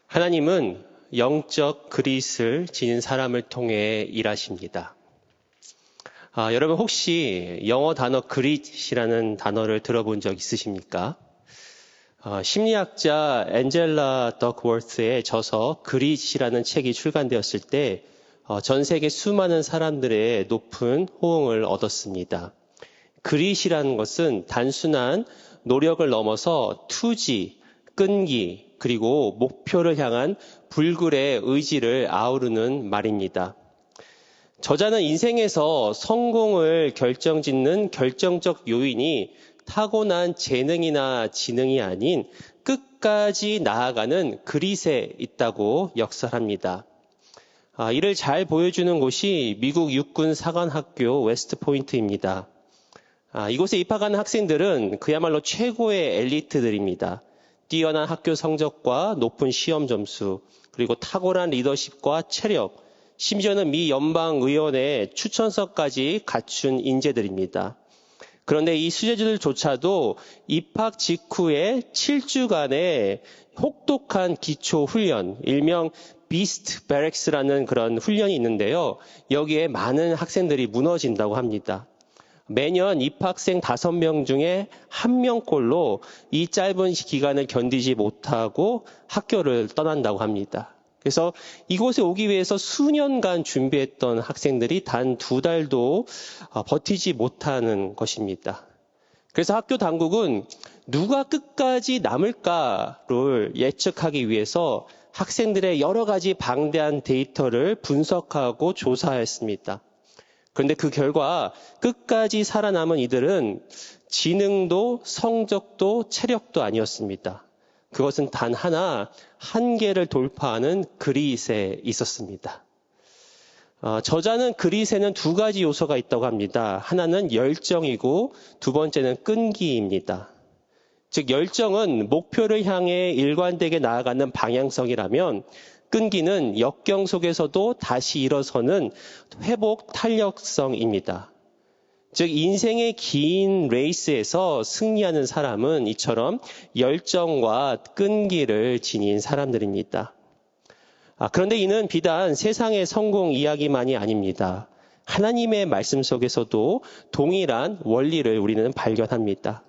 하나님은 영적 그릿을 지닌 사람을 통해 일하십니다. 여러분 혹시 영어 단어 그릿이라는 단어를 들어본 적 있으십니까? 심리학자 앤젤라 덕워스의 저서 그릿이라는 책이 출간되었을 때 전 세계 수많은 사람들의 높은 호응을 얻었습니다. 그릿이라는 것은 단순한 노력을 넘어서 투지, 끈기, 그리고 목표를 향한 불굴의 의지를 아우르는 말입니다. 저자는 인생에서 성공을 결정짓는 결정적 요인이 타고난 재능이나 지능이 아닌 끝까지 나아가는 그릿에 있다고 역설합니다. 이를 잘 보여주는 곳이 미국 육군 사관학교 웨스트포인트입니다. 이곳에 입학하는 학생들은 그야말로 최고의 엘리트들입니다. 뛰어난 학교 성적과 높은 시험 점수, 그리고 탁월한 리더십과 체력, 심지어는 미 연방의원의 추천서까지 갖춘 인재들입니다. 그런데 이 수재들조차도 입학 직후에 7주간의 혹독한 기초 훈련, 일명 비스트 베렉스라는 그런 훈련이 있는데요. 여기에 많은 학생들이 무너진다고 합니다. 매년 입학생 5명 중에 1명꼴로 이 짧은 기간을 견디지 못하고 학교를 떠난다고 합니다. 그래서 이곳에 오기 위해서 수년간 준비했던 학생들이 단 2달도 버티지 못하는 것입니다. 그래서 학교 당국은 누가 끝까지 남을까를 예측하기 위해서 학생들의 여러 가지 방대한 데이터를 분석하고 조사했습니다. 그런데 그 결과 끝까지 살아남은 이들은 지능도 성적도 체력도 아니었습니다. 그것은 단 하나, 한계를 돌파하는 그릿에 있었습니다. 저자는 그릿에는 2가지 요소가 있다고 합니다. 하나는 열정이고 두 번째는 끈기입니다. 즉 열정은 목표를 향해 일관되게 나아가는 방향성이라면 끈기는 역경 속에서도 다시 일어서는 회복 탄력성입니다. 즉 인생의 긴 레이스에서 승리하는 사람은 이처럼 열정과 끈기를 지닌 사람들입니다. 그런데 이는 비단 세상의 성공 이야기만이 아닙니다. 하나님의 말씀 속에서도 동일한 원리를 우리는 발견합니다.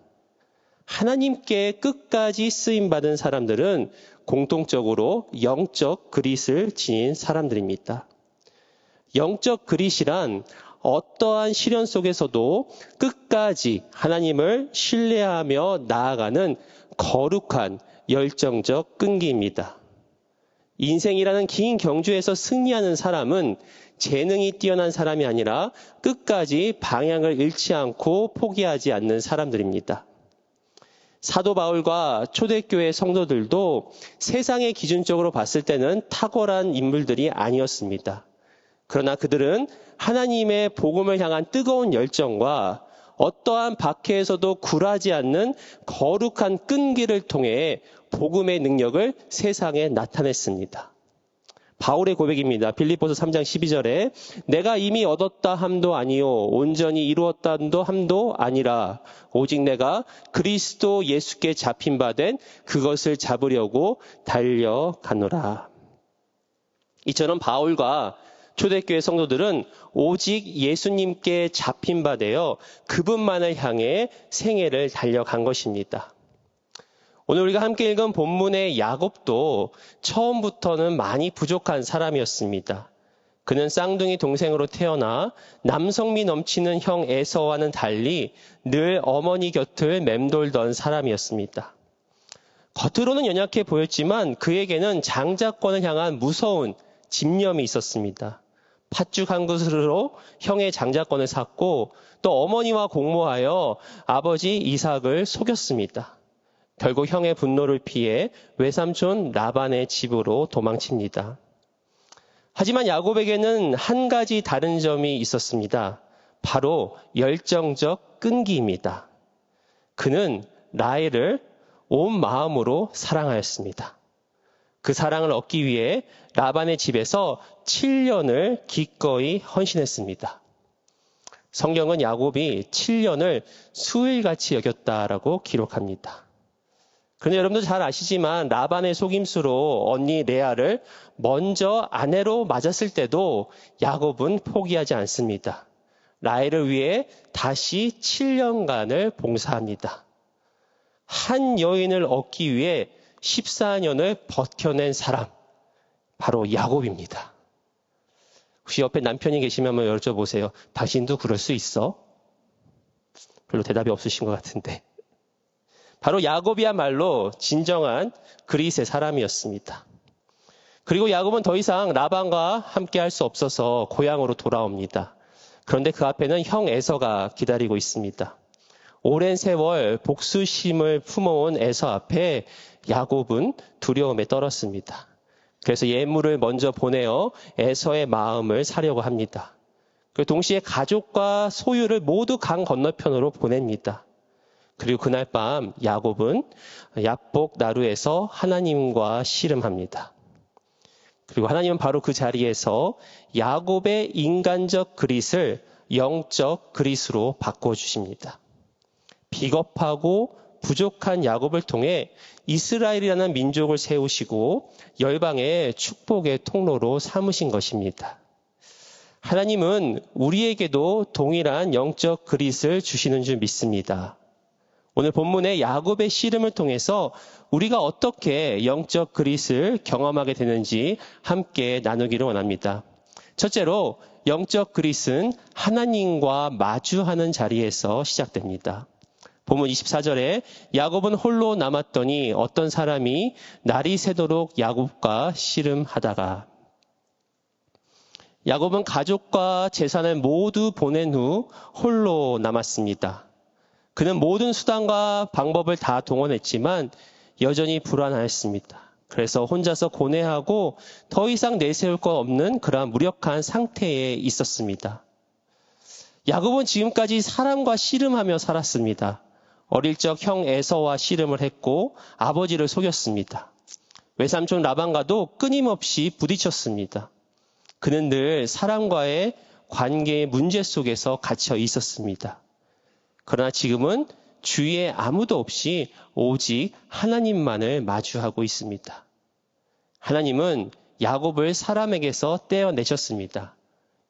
하나님께 끝까지 쓰임받은 사람들은 공통적으로 영적 그릿을 지닌 사람들입니다. 영적 그릿이란 어떠한 시련 속에서도 끝까지 하나님을 신뢰하며 나아가는 거룩한 열정적 끈기입니다. 인생이라는 긴 경주에서 승리하는 사람은 재능이 뛰어난 사람이 아니라 끝까지 방향을 잃지 않고 포기하지 않는 사람들입니다. 사도 바울과 초대교회 성도들도 세상의 기준적으로 봤을 때는 탁월한 인물들이 아니었습니다. 그러나 그들은 하나님의 복음을 향한 뜨거운 열정과 어떠한 박해에서도 굴하지 않는 거룩한 끈기를 통해 복음의 능력을 세상에 나타냈습니다. 바울의 고백입니다. 빌립보서 3장 12절에 내가 이미 얻었다 함도 아니요 온전히 이루었다 함도 아니라 오직 내가 그리스도 예수께 잡힌 바 된 그것을 잡으려고 달려가노라. 이처럼 바울과 초대교회 성도들은 오직 예수님께 잡힌 바 되어 그분만을 향해 생애를 달려간 것입니다. 오늘 우리가 함께 읽은 본문의 야곱도 처음부터는 많이 부족한 사람이었습니다. 그는 쌍둥이 동생으로 태어나 남성미 넘치는 형 에서와는 달리 늘 어머니 곁을 맴돌던 사람이었습니다. 겉으로는 연약해 보였지만 그에게는 장자권을 향한 무서운 집념이 있었습니다. 팥죽 한 그릇으로 형의 장자권을 샀고 또 어머니와 공모하여 아버지 이삭을 속였습니다. 결국 형의 분노를 피해 외삼촌 라반의 집으로 도망칩니다. 하지만 야곱에게는 한 가지 다른 점이 있었습니다. 바로 열정적 끈기입니다. 그는 라헬을 온 마음으로 사랑하였습니다. 그 사랑을 얻기 위해 라반의 집에서 7년을 기꺼이 헌신했습니다. 성경은 야곱이 7년을 수일같이 여겼다라고 기록합니다. 그런데 여러분도 잘 아시지만 라반의 속임수로 언니 레아를 먼저 아내로 맞았을 때도 야곱은 포기하지 않습니다. 라헬을 위해 다시 7년간을 봉사합니다. 한 여인을 얻기 위해 14년을 버텨낸 사람, 바로 야곱입니다. 혹시 옆에 남편이 계시면 한번 여쭤보세요. 당신도 그럴 수 있어? 별로 대답이 없으신 것 같은데. 바로 야곱이야말로 진정한 그릿의 사람이었습니다. 그리고 야곱은 더 이상 라반과 함께 할 수 없어서 고향으로 돌아옵니다. 그런데 그 앞에는 형 에서가 기다리고 있습니다. 오랜 세월 복수심을 품어온 에서 앞에 야곱은 두려움에 떨었습니다. 그래서 예물을 먼저 보내어 에서의 마음을 사려고 합니다. 그 동시에 가족과 소유를 모두 강 건너편으로 보냅니다. 그리고 그날 밤 야곱은 야복 나루에서 하나님과 씨름합니다. 그리고 하나님은 바로 그 자리에서 야곱의 인간적 그릿을 영적 그릿으로 바꿔주십니다. 비겁하고 부족한 야곱을 통해 이스라엘이라는 민족을 세우시고 열방의 축복의 통로로 삼으신 것입니다. 하나님은 우리에게도 동일한 영적 그릿을 주시는 줄 믿습니다. 오늘 본문의 야곱의 씨름을 통해서 우리가 어떻게 영적 그릿을 경험하게 되는지 함께 나누기를 원합니다. 첫째로 영적 그릿은 하나님과 마주하는 자리에서 시작됩니다. 본문 24절에 야곱은 홀로 남았더니 어떤 사람이 날이 새도록 야곱과 씨름하다가, 야곱은 가족과 재산을 모두 보낸 후 홀로 남았습니다. 그는 모든 수단과 방법을 다 동원했지만 여전히 불안하였습니다. 그래서 혼자서 고뇌하고 더 이상 내세울 것 없는 그러한 무력한 상태에 있었습니다. 야곱은 지금까지 사람과 씨름하며 살았습니다. 어릴 적 형 에서와 씨름을 했고 아버지를 속였습니다. 외삼촌 라반과도 끊임없이 부딪혔습니다. 그는 늘 사람과의 관계의 문제 속에서 갇혀 있었습니다. 그러나 지금은 주위에 아무도 없이 오직 하나님만을 마주하고 있습니다. 하나님은 야곱을 사람에게서 떼어내셨습니다.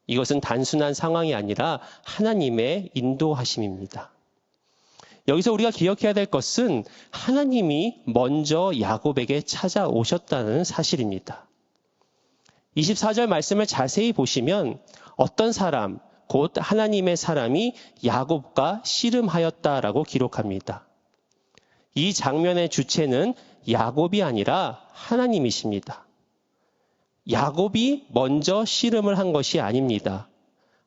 이것은 단순한 상황이 아니라 하나님의 인도하심입니다. 여기서 우리가 기억해야 될 것은 하나님이 먼저 야곱에게 찾아오셨다는 사실입니다. 24절 말씀을 자세히 보시면 어떤 사람, 곧 하나님의 사람이 야곱과 씨름하였다라고 기록합니다. 이 장면의 주체는 야곱이 아니라 하나님이십니다. 야곱이 먼저 씨름을 한 것이 아닙니다.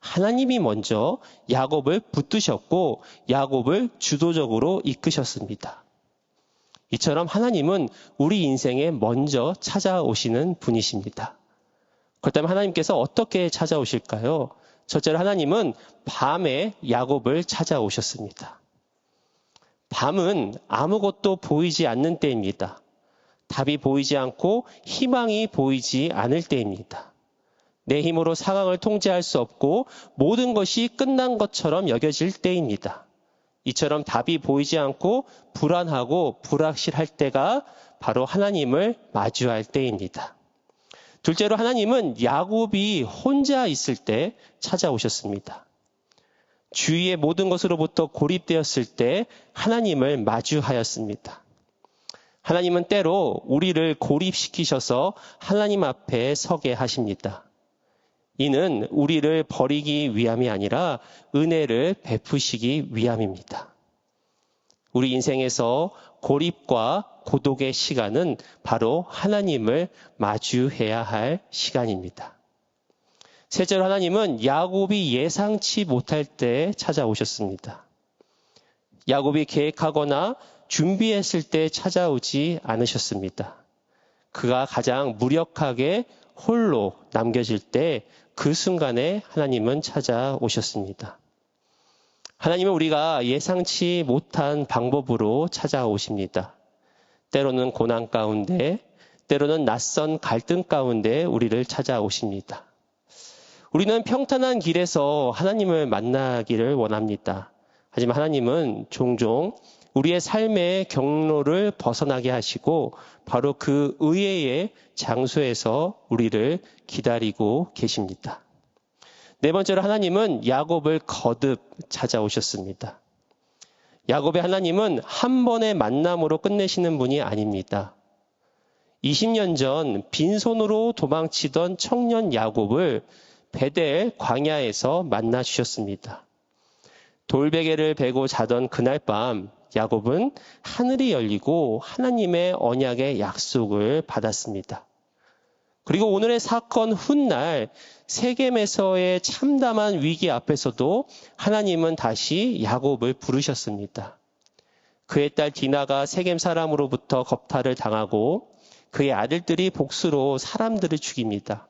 하나님이 먼저 야곱을 붙드셨고 야곱을 주도적으로 이끄셨습니다. 이처럼 하나님은 우리 인생에 먼저 찾아오시는 분이십니다. 그렇다면 하나님께서 어떻게 찾아오실까요? 첫째로 하나님은 밤에 야곱을 찾아오셨습니다. 밤은 아무것도 보이지 않는 때입니다. 답이 보이지 않고 희망이 보이지 않을 때입니다. 내 힘으로 상황을 통제할 수 없고 모든 것이 끝난 것처럼 여겨질 때입니다. 이처럼 답이 보이지 않고 불안하고 불확실할 때가 바로 하나님을 마주할 때입니다. 둘째로 하나님은 야곱이 혼자 있을 때 찾아오셨습니다. 주위의 모든 것으로부터 고립되었을 때 하나님을 마주하였습니다. 하나님은 때로 우리를 고립시키셔서 하나님 앞에 서게 하십니다. 이는 우리를 버리기 위함이 아니라 은혜를 베푸시기 위함입니다. 우리 인생에서 고립과 고독의 시간은 바로 하나님을 마주해야 할 시간입니다. 셋째로 하나님은 야곱이 예상치 못할 때 찾아오셨습니다. 야곱이 계획하거나 준비했을 때 찾아오지 않으셨습니다. 그가 가장 무력하게 홀로 남겨질 때 그 순간에 하나님은 찾아오셨습니다. 하나님은 우리가 예상치 못한 방법으로 찾아오십니다. 때로는 고난 가운데, 때로는 낯선 갈등 가운데 우리를 찾아오십니다. 우리는 평탄한 길에서 하나님을 만나기를 원합니다. 하지만 하나님은 종종 우리의 삶의 경로를 벗어나게 하시고 바로 그 의회의 장소에서 우리를 기다리고 계십니다. 네 번째로 하나님은 야곱을 거듭 찾아오셨습니다. 야곱의 하나님은 한 번의 만남으로 끝내시는 분이 아닙니다. 20년 전 빈손으로 도망치던 청년 야곱을 베델 광야에서 만나 주셨습니다. 돌베개를 베고 자던 그날 밤 야곱은 하늘이 열리고 하나님의 언약의 약속을 받았습니다. 그리고 오늘의 사건 훗날 세겜에서의 참담한 위기 앞에서도 하나님은 다시 야곱을 부르셨습니다. 그의 딸 디나가 세겜 사람으로부터 겁탈을 당하고 그의 아들들이 복수로 사람들을 죽입니다.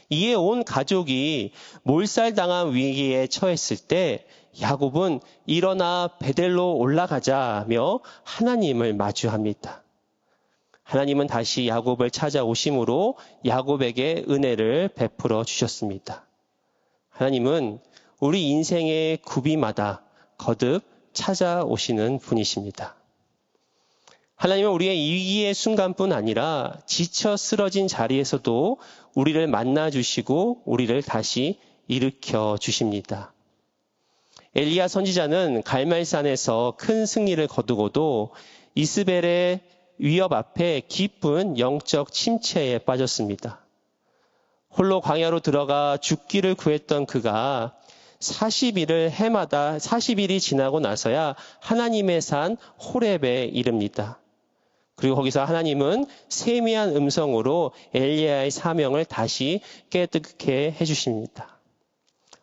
이에 온 가족이 몰살당한 위기에 처했을 때 야곱은 일어나 베델로 올라가자며 하나님을 마주합니다. 하나님은 다시 야곱을 찾아오심으로 야곱에게 은혜를 베풀어 주셨습니다. 하나님은 우리 인생의 구비마다 거듭 찾아오시는 분이십니다. 하나님은 우리의 위기의 순간뿐 아니라 지쳐 쓰러진 자리에서도 우리를 만나주시고 우리를 다시 일으켜 주십니다. 엘리야 선지자는 갈멜산에서 큰 승리를 거두고도 이스벨의 위협 앞에 깊은 영적 침체에 빠졌습니다. 홀로 광야로 들어가 죽기를 구했던 그가 40일이 지나고 나서야 하나님의 산 호렙에 이릅니다. 그리고 거기서 하나님은 세미한 음성으로 엘리야의 사명을 다시 깨닫게 해주십니다.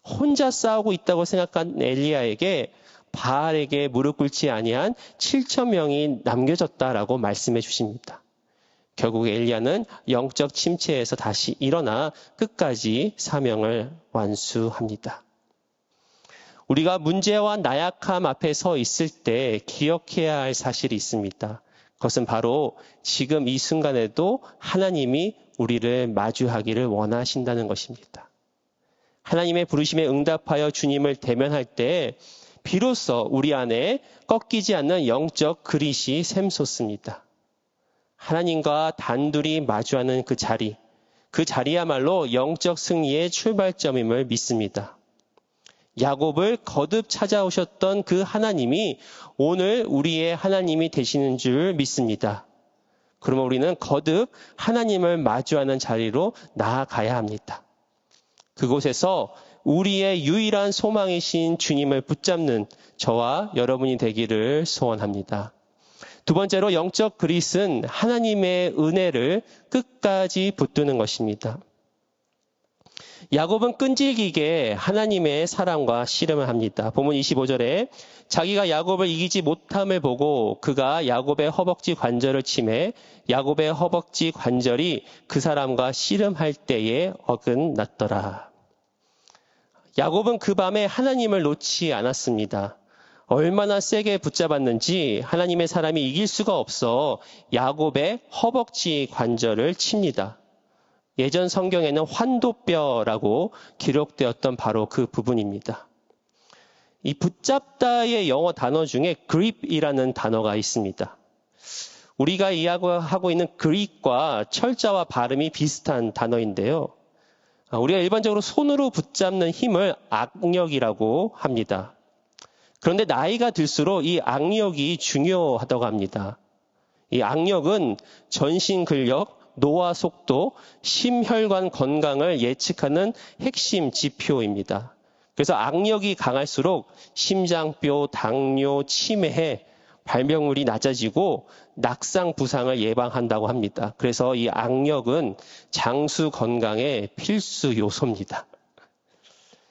혼자 싸우고 있다고 생각한 엘리야에게 바알에게 무릎 꿇지 아니한 7,000명이 남겨졌다라고 말씀해 주십니다. 결국 엘리야는 영적 침체에서 다시 일어나 끝까지 사명을 완수합니다. 우리가 문제와 나약함 앞에 서 있을 때 기억해야 할 사실이 있습니다. 그것은 바로 지금 이 순간에도 하나님이 우리를 마주하기를 원하신다는 것입니다. 하나님의 부르심에 응답하여 주님을 대면할 때 비로소 우리 안에 꺾이지 않는 영적 그릿이 샘솟습니다. 하나님과 단둘이 마주하는 그 자리야말로 영적 승리의 출발점임을 믿습니다. 야곱을 거듭 찾아오셨던 그 하나님이 오늘 우리의 하나님이 되시는 줄 믿습니다. 그러면 우리는 거듭 하나님을 마주하는 자리로 나아가야 합니다. 그곳에서 우리의 유일한 소망이신 주님을 붙잡는 저와 여러분이 되기를 소원합니다. 두 번째로 영적 그릿은 하나님의 은혜를 끝까지 붙드는 것입니다. 야곱은 끈질기게 하나님의 사랑과 씨름을 합니다. 본문 25절에 자기가 야곱을 이기지 못함을 보고 그가 야곱의 허벅지 관절을 치매 야곱의 허벅지 관절이 그 사람과 씨름할 때에 어긋났더라. 야곱은 그 밤에 하나님을 놓지 않았습니다. 얼마나 세게 붙잡았는지 하나님의 사람이 이길 수가 없어 야곱의 허벅지 관절을 칩니다. 예전 성경에는 환도뼈라고 기록되었던 바로 그 부분입니다. 이 붙잡다의 영어 단어 중에 grip이라는 단어가 있습니다. 우리가 이야기하고 있는 grip과 철자와 발음이 비슷한 단어인데요. 우리가 일반적으로 손으로 붙잡는 힘을 악력이라고 합니다. 그런데 나이가 들수록 이 악력이 중요하다고 합니다. 이 악력은 전신 근력, 노화 속도, 심혈관 건강을 예측하는 핵심 지표입니다. 그래서 악력이 강할수록 심장병, 당뇨, 치매, 발병률이 낮아지고 낙상, 부상을 예방한다고 합니다. 그래서 이 악력은 장수 건강의 필수 요소입니다.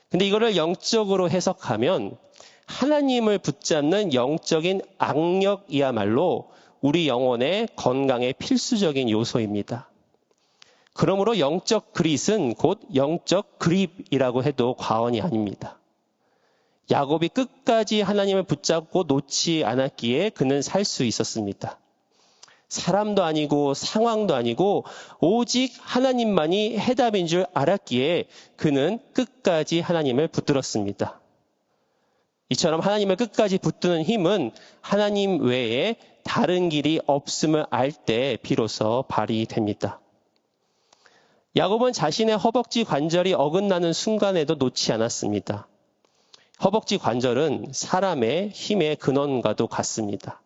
근데 이거를 영적으로 해석하면 하나님을 붙잡는 영적인 악력이야말로 우리 영혼의 건강의 필수적인 요소입니다. 그러므로 영적 그릿은 곧 영적 그립이라고 해도 과언이 아닙니다. 야곱이 끝까지 하나님을 붙잡고 놓지 않았기에 그는 살 수 있었습니다. 사람도 아니고 상황도 아니고 오직 하나님만이 해답인 줄 알았기에 그는 끝까지 하나님을 붙들었습니다. 이처럼 하나님을 끝까지 붙드는 힘은 하나님 외에 다른 길이 없음을 알 때 비로소 발휘됩니다. 야곱은 자신의 허벅지 관절이 어긋나는 순간에도 놓지 않았습니다. 허벅지 관절은 사람의 힘의 근원과도 같습니다.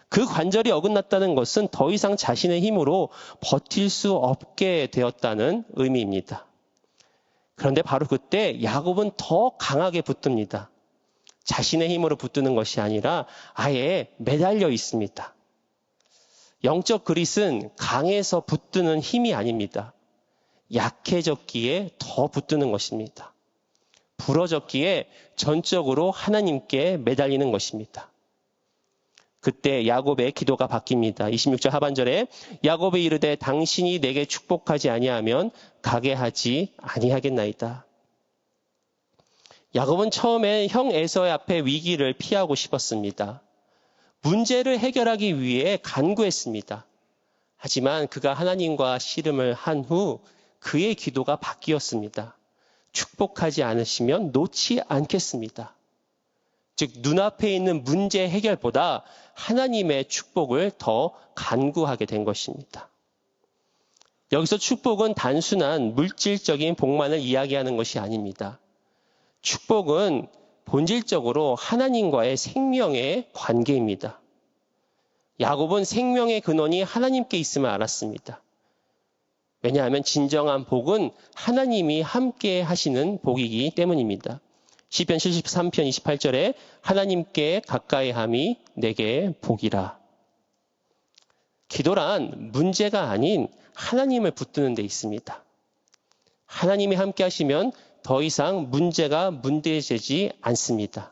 그 관절이 어긋났다는 것은 더 이상 자신의 힘으로 버틸 수 없게 되었다는 의미입니다. 그런데 바로 그때 야곱은 더 강하게 붙듭니다. 자신의 힘으로 붙드는 것이 아니라 아예 매달려 있습니다. 영적 그릿은 강해서 붙드는 힘이 아닙니다. 약해졌기에 더 붙드는 것입니다. 부러졌기에 전적으로 하나님께 매달리는 것입니다. 그때 야곱의 기도가 바뀝니다. 26절 하반절에 야곱이 이르되 당신이 내게 축복하지 아니하면 가게 하지 아니하겠나이다. 야곱은 처음엔 형 에서의 앞에 위기를 피하고 싶었습니다. 문제를 해결하기 위해 간구했습니다. 하지만 그가 하나님과 씨름을 한 후 그의 기도가 바뀌었습니다. 축복하지 않으시면 놓지 않겠습니다. 즉 눈앞에 있는 문제 해결보다 하나님의 축복을 더 간구하게 된 것입니다. 여기서 축복은 단순한 물질적인 복만을 이야기하는 것이 아닙니다. 축복은 본질적으로 하나님과의 생명의 관계입니다. 야곱은 생명의 근원이 하나님께 있음을 알았습니다. 왜냐하면 진정한 복은 하나님이 함께 하시는 복이기 때문입니다. 시편 73편 28절에 하나님께 가까이 함이 내게 복이라. 기도란 문제가 아닌 하나님을 붙드는 데 있습니다. 하나님이 함께 하시면 더 이상 문제가 문제되지 않습니다.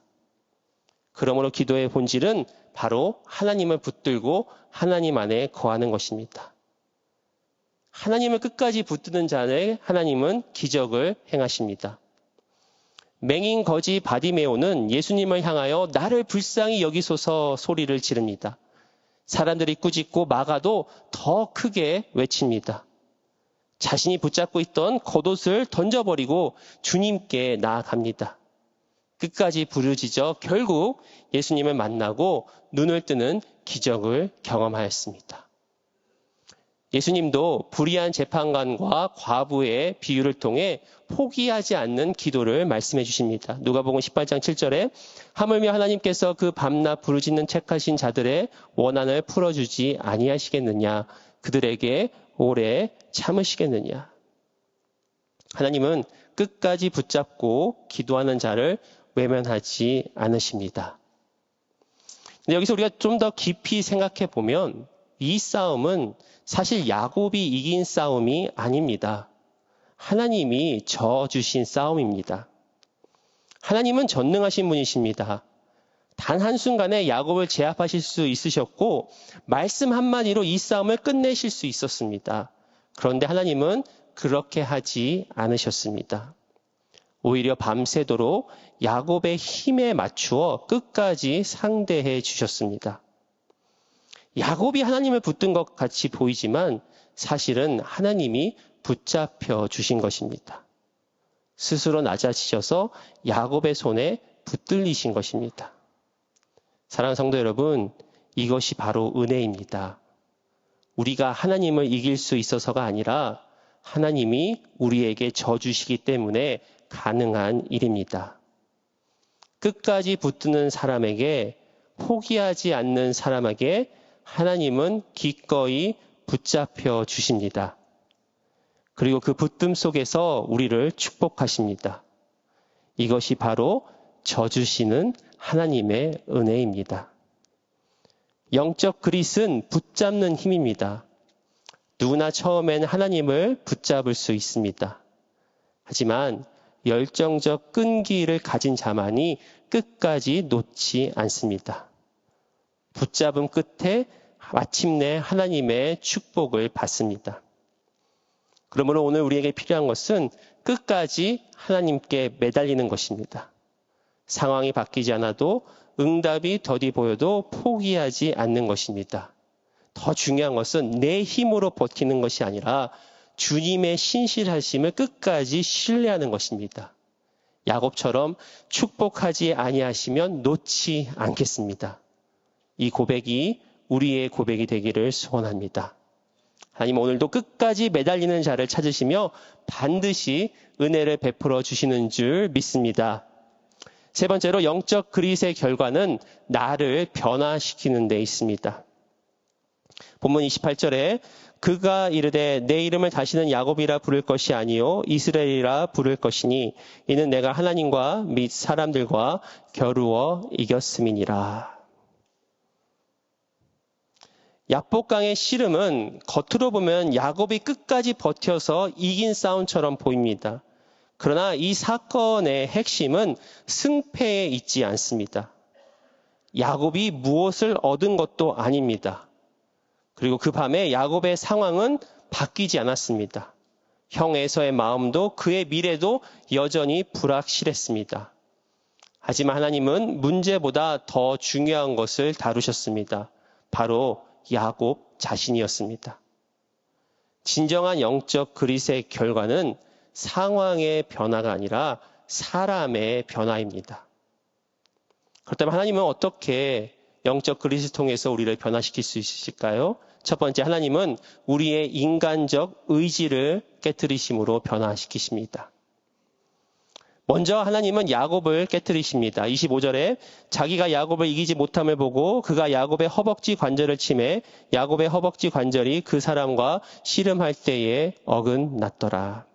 그러므로 기도의 본질은 바로 하나님을 붙들고 하나님 안에 거하는 것입니다. 하나님을 끝까지 붙드는 자에 하나님은 기적을 행하십니다. 맹인 거지 바디메오는 예수님을 향하여 나를 불쌍히 여기소서 소리를 지릅니다. 사람들이 꾸짖고 막아도 더 크게 외칩니다. 자신이 붙잡고 있던 겉옷을 던져버리고 주님께 나아갑니다. 끝까지 부르짖어 결국 예수님을 만나고 눈을 뜨는 기적을 경험하였습니다. 예수님도 불의한 재판관과 과부의 비유를 통해 포기하지 않는 기도를 말씀해 주십니다. 누가복음 18장 7절에 하물며 하나님께서 그 밤낮 부르짖는 책하신 자들의 원한을 풀어주지 아니하시겠느냐. 그들에게 오래 참으시겠느냐. 하나님은 끝까지 붙잡고 기도하는 자를 외면하지 않으십니다. 근데 여기서 우리가 좀 더 깊이 생각해 보면 이 싸움은 사실 야곱이 이긴 싸움이 아닙니다. 하나님이 져주신 싸움입니다. 하나님은 전능하신 분이십니다. 단 한순간에 야곱을 제압하실 수 있으셨고 말씀 한마디로 이 싸움을 끝내실 수 있었습니다. 그런데 하나님은 그렇게 하지 않으셨습니다. 오히려 밤새도록 야곱의 힘에 맞추어 끝까지 상대해 주셨습니다. 야곱이 하나님을 붙든 것 같이 보이지만 사실은 하나님이 붙잡혀 주신 것입니다. 스스로 낮아지셔서 야곱의 손에 붙들리신 것입니다. 사랑하는 성도 여러분, 이것이 바로 은혜입니다. 우리가 하나님을 이길 수 있어서가 아니라 하나님이 우리에게 져주시기 때문에 가능한 일입니다. 끝까지 붙드는 사람에게, 포기하지 않는 사람에게 하나님은 기꺼이 붙잡혀 주십니다. 그리고 그 붙듦 속에서 우리를 축복하십니다. 이것이 바로 져주시는 하나님의 은혜입니다. 영적 그릿은 붙잡는 힘입니다. 누구나 처음엔 하나님을 붙잡을 수 있습니다. 하지만 열정적 끈기를 가진 자만이 끝까지 놓지 않습니다. 붙잡음 끝에 마침내 하나님의 축복을 받습니다. 그러므로 오늘 우리에게 필요한 것은 끝까지 하나님께 매달리는 것입니다. 상황이 바뀌지 않아도 응답이 더디 보여도 포기하지 않는 것입니다. 더 중요한 것은 내 힘으로 버티는 것이 아니라 주님의 신실하심을 끝까지 신뢰하는 것입니다. 야곱처럼 축복하지 아니하시면 놓지 않겠습니다. 이 고백이 우리의 고백이 되기를 소원합니다. 하나님 오늘도 끝까지 매달리는 자를 찾으시며 반드시 은혜를 베풀어 주시는 줄 믿습니다. 세 번째로 영적 그릿의 결과는 나를 변화시키는 데 있습니다. 본문 28절에 그가 이르되 내 이름을 다시는 야곱이라 부를 것이 아니요 이스라엘이라 부를 것이니 이는 내가 하나님과 및 사람들과 겨루어 이겼음이니라. 야복강의 씨름은 겉으로 보면 야곱이 끝까지 버텨서 이긴 싸움처럼 보입니다. 그러나 이 사건의 핵심은 승패에 있지 않습니다. 야곱이 무엇을 얻은 것도 아닙니다. 그리고 그 밤에 야곱의 상황은 바뀌지 않았습니다. 형 에서의 마음도 그의 미래도 여전히 불확실했습니다. 하지만 하나님은 문제보다 더 중요한 것을 다루셨습니다. 바로 야곱 자신이었습니다. 진정한 영적 그릿의 결과는 상황의 변화가 아니라 사람의 변화입니다. 그렇다면 하나님은 어떻게 영적 그릿을 통해서 우리를 변화시킬 수 있으실까요? 첫 번째, 하나님은 우리의 인간적 의지를 깨트리심으로 변화시키십니다. 먼저 하나님은 야곱을 깨트리십니다. 25절에 자기가 야곱을 이기지 못함을 보고 그가 야곱의 허벅지 관절을 치매 야곱의 허벅지 관절이 그 사람과 씨름할 때에 어긋났더라.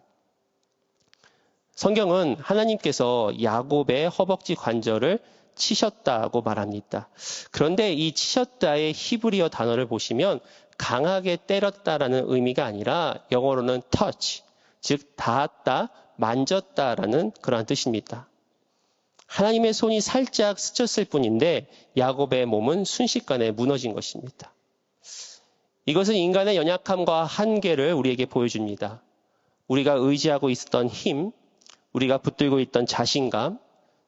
성경은 하나님께서 야곱의 허벅지 관절을 치셨다고 말합니다. 그런데 이 치셨다의 히브리어 단어를 보시면 강하게 때렸다라는 의미가 아니라 영어로는 touch, 즉 닿았다, 만졌다라는 그러한 뜻입니다. 하나님의 손이 살짝 스쳤을 뿐인데 야곱의 몸은 순식간에 무너진 것입니다. 이것은 인간의 연약함과 한계를 우리에게 보여줍니다. 우리가 의지하고 있었던 힘, 우리가 붙들고 있던 자신감,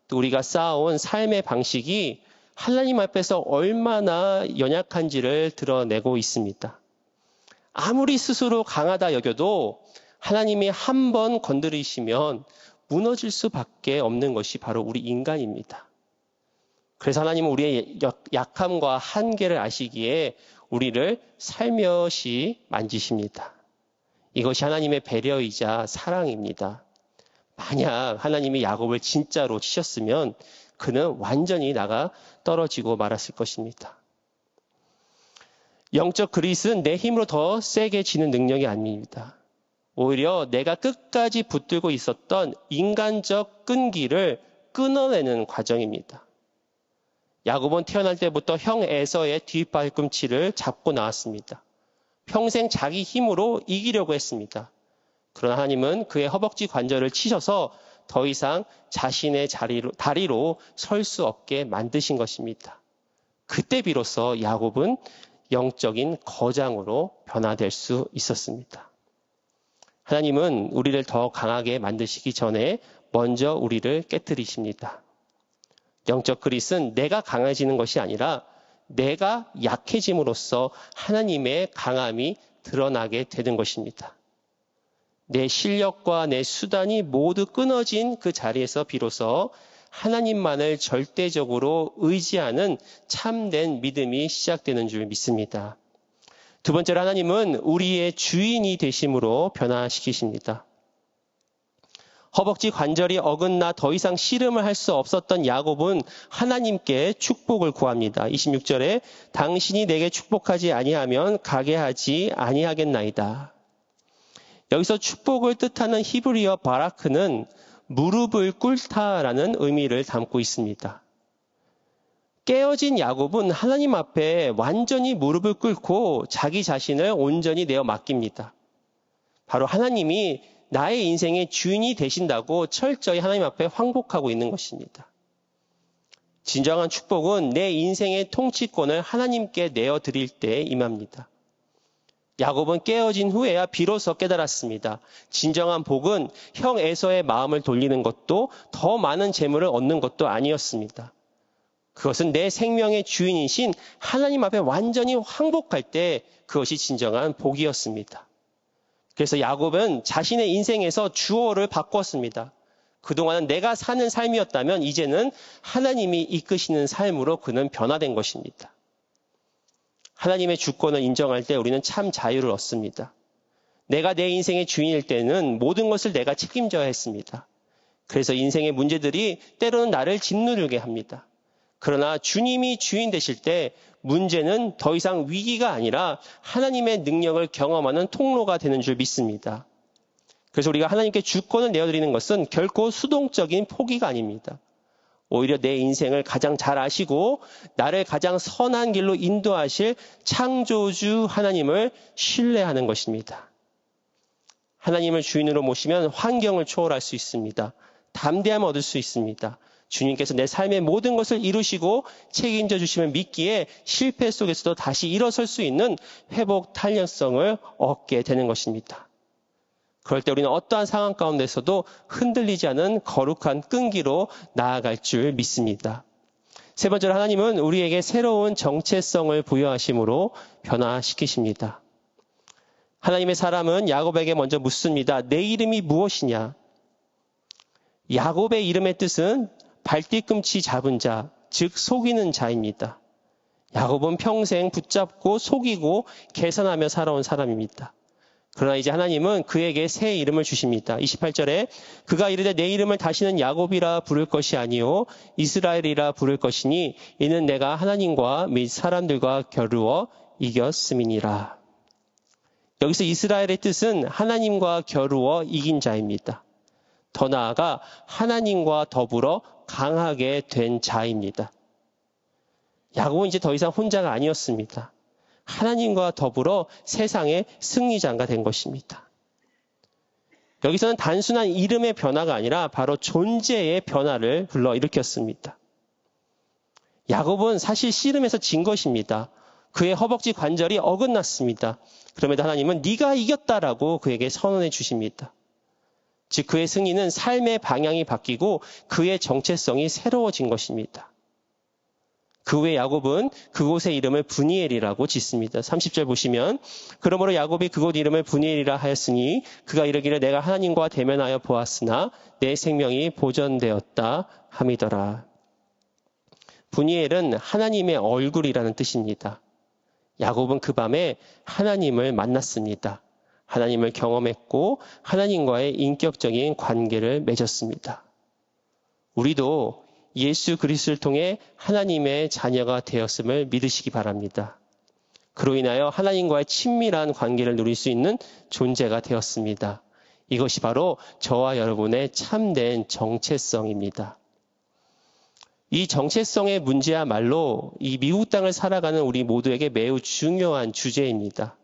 또 우리가 쌓아온 삶의 방식이 하나님 앞에서 얼마나 연약한지를 드러내고 있습니다. 아무리 스스로 강하다 여겨도 하나님이 한 번 건드리시면 무너질 수밖에 없는 것이 바로 우리 인간입니다. 그래서 하나님은 우리의 약함과 한계를 아시기에 우리를 살며시 만지십니다. 이것이 하나님의 배려이자 사랑입니다. 만약 하나님이 야곱을 진짜로 치셨으면 그는 완전히 나가 떨어지고 말았을 것입니다. 영적 그릿은 내 힘으로 더 세게 지는 능력이 아닙니다. 오히려 내가 끝까지 붙들고 있었던 인간적 끈기를 끊어내는 과정입니다. 야곱은 태어날 때부터 형 에서의 뒷발꿈치를 잡고 나왔습니다. 평생 자기 힘으로 이기려고 했습니다. 그러나 하나님은 그의 허벅지 관절을 치셔서 더 이상 자신의 다리로 설 수 없게 만드신 것입니다. 그때 비로소 야곱은 영적인 거장으로 변화될 수 있었습니다. 하나님은 우리를 더 강하게 만드시기 전에 먼저 우리를 깨트리십니다. 영적 그릿은 내가 강해지는 것이 아니라 내가 약해짐으로써 하나님의 강함이 드러나게 되는 것입니다. 내 실력과 내 수단이 모두 끊어진 그 자리에서 비로소 하나님만을 절대적으로 의지하는 참된 믿음이 시작되는 줄 믿습니다. 두 번째로 하나님은 우리의 주인이 되심으로 변화시키십니다. 허벅지 관절이 어긋나 더 이상 씨름을 할 수 없었던 야곱은 하나님께 축복을 구합니다. 26절에 당신이 내게 축복하지 아니하면 가게 하지 아니하겠나이다. 여기서 축복을 뜻하는 히브리어 바라크는 무릎을 꿇다라는 의미를 담고 있습니다. 깨어진 야곱은 하나님 앞에 완전히 무릎을 꿇고 자기 자신을 온전히 내어 맡깁니다. 바로 하나님이 나의 인생의 주인이 되신다고 철저히 하나님 앞에 황복하고 있는 것입니다. 진정한 축복은 내 인생의 통치권을 하나님께 내어드릴 때 임합니다. 야곱은 깨어진 후에야 비로소 깨달았습니다. 진정한 복은 형 에서의 마음을 돌리는 것도 더 많은 재물을 얻는 것도 아니었습니다. 그것은 내 생명의 주인이신 하나님 앞에 완전히 황복할 때 그것이 진정한 복이었습니다. 그래서 야곱은 자신의 인생에서 주어를 바꿨습니다. 그동안은 내가 사는 삶이었다면 이제는 하나님이 이끄시는 삶으로 그는 변화된 것입니다. 하나님의 주권을 인정할 때 우리는 참 자유를 얻습니다. 내가 내 인생의 주인일 때는 모든 것을 내가 책임져야 했습니다. 그래서 인생의 문제들이 때로는 나를 짓누르게 합니다. 그러나 주님이 주인 되실 때 문제는 더 이상 위기가 아니라 하나님의 능력을 경험하는 통로가 되는 줄 믿습니다. 그래서 우리가 하나님께 주권을 내어드리는 것은 결코 수동적인 포기가 아닙니다. 오히려 내 인생을 가장 잘 아시고 나를 가장 선한 길로 인도하실 창조주 하나님을 신뢰하는 것입니다. 하나님을 주인으로 모시면 환경을 초월할 수 있습니다. 담대함을 얻을 수 있습니다. 주님께서 내 삶의 모든 것을 이루시고 책임져 주심을 믿기에 실패 속에서도 다시 일어설 수 있는 회복 탄력성을 얻게 되는 것입니다. 그럴 때 우리는 어떠한 상황 가운데서도 흔들리지 않은 거룩한 끈기로 나아갈 줄 믿습니다. 세 번째로 하나님은 우리에게 새로운 정체성을 부여하심으로 변화시키십니다. 하나님의 사람은 야곱에게 먼저 묻습니다. 내 이름이 무엇이냐? 야곱의 이름의 뜻은 발뒤꿈치 잡은 자, 즉 속이는 자입니다. 야곱은 평생 붙잡고 속이고 계산하며 살아온 사람입니다. 그러나 이제 하나님은 그에게 새 이름을 주십니다. 28절에 그가 이르되 내 이름을 다시는 야곱이라 부를 것이 아니요 이스라엘이라 부를 것이니 이는 내가 하나님과 및 사람들과 겨루어 이겼음이니라. 여기서 이스라엘의 뜻은 하나님과 겨루어 이긴 자입니다. 더 나아가 하나님과 더불어 강하게 된 자입니다. 야곱은 이제 더 이상 혼자가 아니었습니다. 하나님과 더불어 세상의 승리자가 된 것입니다. 여기서는 단순한 이름의 변화가 아니라 바로 존재의 변화를 불러일으켰습니다. 야곱은 사실 씨름에서 진 것입니다. 그의 허벅지 관절이 어긋났습니다. 그럼에도 하나님은 네가 이겼다라고 그에게 선언해 주십니다. 즉 그의 승리는 삶의 방향이 바뀌고 그의 정체성이 새로워진 것입니다. 그 후에 야곱은 그곳의 이름을 브니엘이라고 짓습니다. 30절 보시면 그러므로 야곱이 그곳 이름을 브니엘이라 하였으니 그가 이르기를 내가 하나님과 대면하여 보았으나 내 생명이 보존되었다 함이더라. 브니엘은 하나님의 얼굴이라는 뜻입니다. 야곱은 그 밤에 하나님을 만났습니다. 하나님을 경험했고 하나님과의 인격적인 관계를 맺었습니다. 우리도 예수 그리스도를 통해 하나님의 자녀가 되었음을 믿으시기 바랍니다. 그로 인하여 하나님과의 친밀한 관계를 누릴 수 있는 존재가 되었습니다. 이것이 바로 저와 여러분의 참된 정체성입니다. 이 정체성의 문제야말로 이 미국 땅을 살아가는 우리 모두에게 매우 중요한 주제입니다.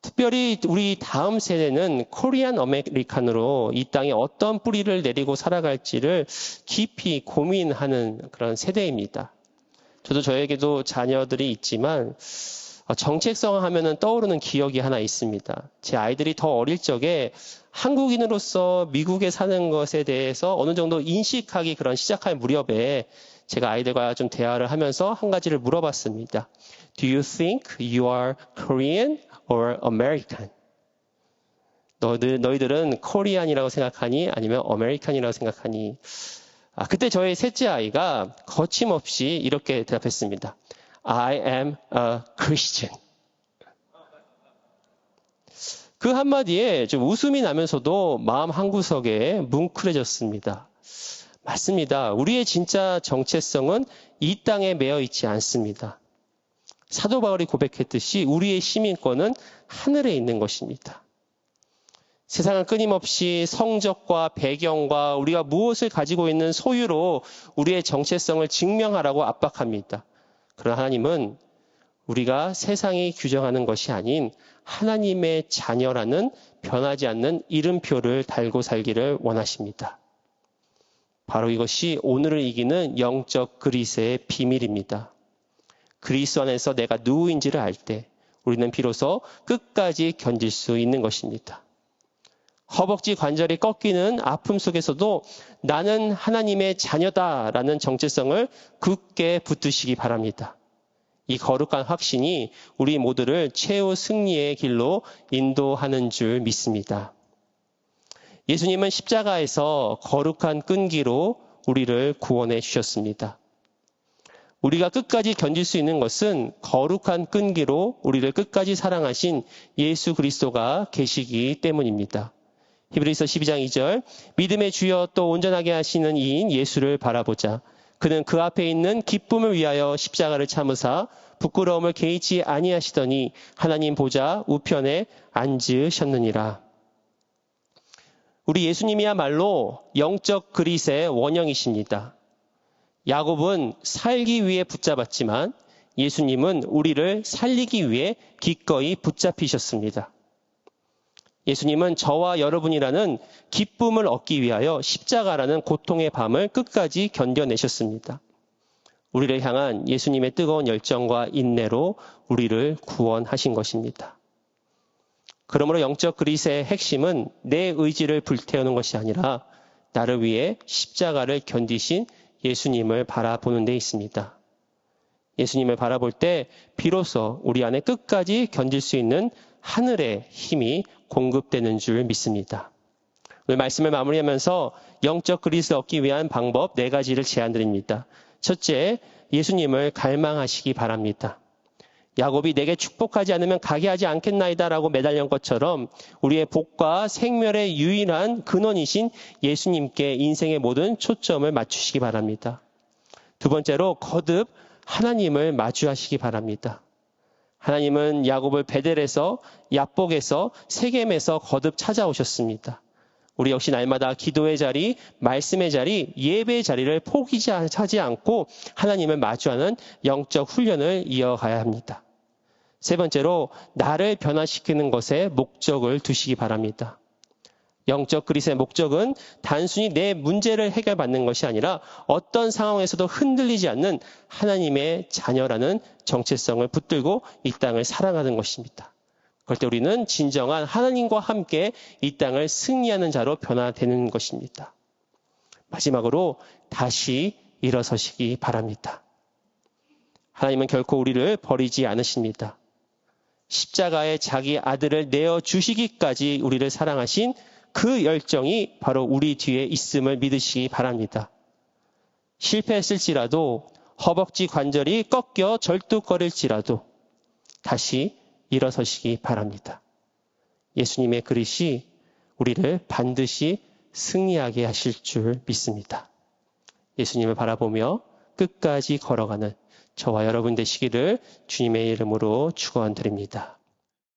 특별히 우리 다음 세대는 코리안 아메리칸으로 이 땅에 어떤 뿌리를 내리고 살아갈지를 깊이 고민하는 그런 세대입니다. 저도 저에게도 자녀들이 있지만 정체성 하면은 떠오르는 기억이 하나 있습니다. 제 아이들이 더 어릴 적에 한국인으로서 미국에 사는 것에 대해서 어느 정도 인식하기 그런 시작할 무렵에 제가 아이들과 좀 대화를 하면서 한 가지를 물어봤습니다. Do you think you are Korean or American? 너희들은 코리안이라고 생각하니 아니면 아메리칸이라고 생각하니? 그때 저의 셋째 아이가 거침없이 이렇게 대답했습니다. I am a Christian. 그 한마디에 좀 웃음이 나면서도 마음 한구석에 뭉클해졌습니다. 맞습니다. 우리의 진짜 정체성은 이 땅에 매여 있지 않습니다. 사도 바울이 고백했듯이 우리의 시민권은 하늘에 있는 것입니다. 세상은 끊임없이 성적과 배경과 우리가 무엇을 가지고 있는 소유로 우리의 정체성을 증명하라고 압박합니다. 그러나 하나님은 우리가 세상이 규정하는 것이 아닌 하나님의 자녀라는 변하지 않는 이름표를 달고 살기를 원하십니다. 바로 이것이 오늘을 이기는 영적 그리스의 비밀입니다. 그리스도 안에서 내가 누구인지를 알 때 우리는 비로소 끝까지 견딜 수 있는 것입니다. 허벅지 관절이 꺾이는 아픔 속에서도 나는 하나님의 자녀다라는 정체성을 굳게 붙드시기 바랍니다. 이 거룩한 확신이 우리 모두를 최후 승리의 길로 인도하는 줄 믿습니다. 예수님은 십자가에서 거룩한 끈기로 우리를 구원해 주셨습니다. 우리가 끝까지 견딜 수 있는 것은 거룩한 끈기로 우리를 끝까지 사랑하신 예수 그리스도가 계시기 때문입니다. 히브리서 12장 2절, 믿음의 주여 또 온전하게 하시는 이인 예수를 바라보자. 그는 그 앞에 있는 기쁨을 위하여 십자가를 참으사 부끄러움을 개의치 아니하시더니 하나님 보좌 우편에 앉으셨느니라. 우리 예수님이야말로 영적 그릿의 원형이십니다. 야곱은 살기 위해 붙잡았지만 예수님은 우리를 살리기 위해 기꺼이 붙잡히셨습니다. 예수님은 저와 여러분이라는 기쁨을 얻기 위하여 십자가라는 고통의 밤을 끝까지 견뎌내셨습니다. 우리를 향한 예수님의 뜨거운 열정과 인내로 우리를 구원하신 것입니다. 그러므로 영적 그릿의 핵심은 내 의지를 불태우는 것이 아니라 나를 위해 십자가를 견디신 예수님을 바라보는 데 있습니다. 예수님을 바라볼 때 비로소 우리 안에 끝까지 견딜 수 있는 하늘의 힘이 공급되는 줄 믿습니다. 오늘 말씀을 마무리하면서 영적 그릿을 얻기 위한 방법 4가지를 제안드립니다. 첫째, 예수님을 갈망하시기 바랍니다. 야곱이 내게 축복하지 않으면 가게 하지 않겠나이다 라고 매달린 것처럼 우리의 복과 생명의 유일한 근원이신 예수님께 인생의 모든 초점을 맞추시기 바랍니다. 두 번째로 거듭 하나님을 마주하시기 바랍니다. 하나님은 야곱을 베델에서, 야복에서, 세겜에서 거듭 찾아오셨습니다. 우리 역시 날마다 기도의 자리, 말씀의 자리, 예배의 자리를 포기하지 않고 하나님을 마주하는 영적 훈련을 이어가야 합니다. 세 번째로 나를 변화시키는 것에 목적을 두시기 바랍니다. 영적 그릿의 목적은 단순히 내 문제를 해결받는 것이 아니라 어떤 상황에서도 흔들리지 않는 하나님의 자녀라는 정체성을 붙들고 이 땅을 살아가는 것입니다. 그럴 때 우리는 진정한 하나님과 함께 이 땅을 승리하는 자로 변화되는 것입니다. 마지막으로 다시 일어서시기 바랍니다. 하나님은 결코 우리를 버리지 않으십니다. 십자가에 자기 아들을 내어주시기까지 우리를 사랑하신 그 열정이 바로 우리 뒤에 있음을 믿으시기 바랍니다. 실패했을지라도 허벅지 관절이 꺾여 절뚝거릴지라도 다시 일어서시기 바랍니다. 예수님의 그릇이 우리를 반드시 승리하게 하실 줄 믿습니다. 예수님을 바라보며 끝까지 걸어가는 저와 여러분 되시기를 주님의 이름으로 축원드립니다.